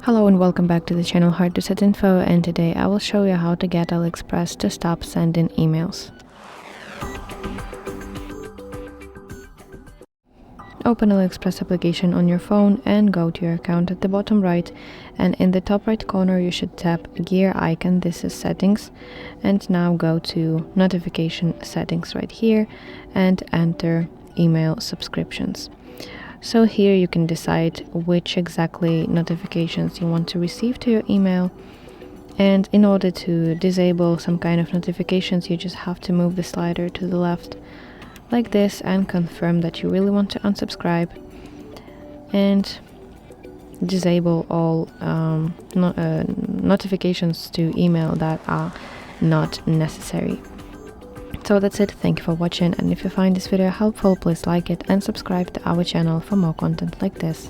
Hello and welcome back to the channel HardReset.Info, and today I will show you how to get AliExpress to stop sending emails. Open AliExpress application on your phone and go to your account at the bottom right, and in the top right corner you should tap gear icon. This is settings, and now go to notification settings right here and enter email subscriptions. So here you can decide which exactly notifications you want to receive to your email, and in order to disable some kind of notifications you just have to move the slider to the left like this and confirm that you really want to unsubscribe, and disable all notifications to email that are not necessary. So that's it. Thank you for watching, and if you find this video helpful, please like it and subscribe to our channel for more content like this.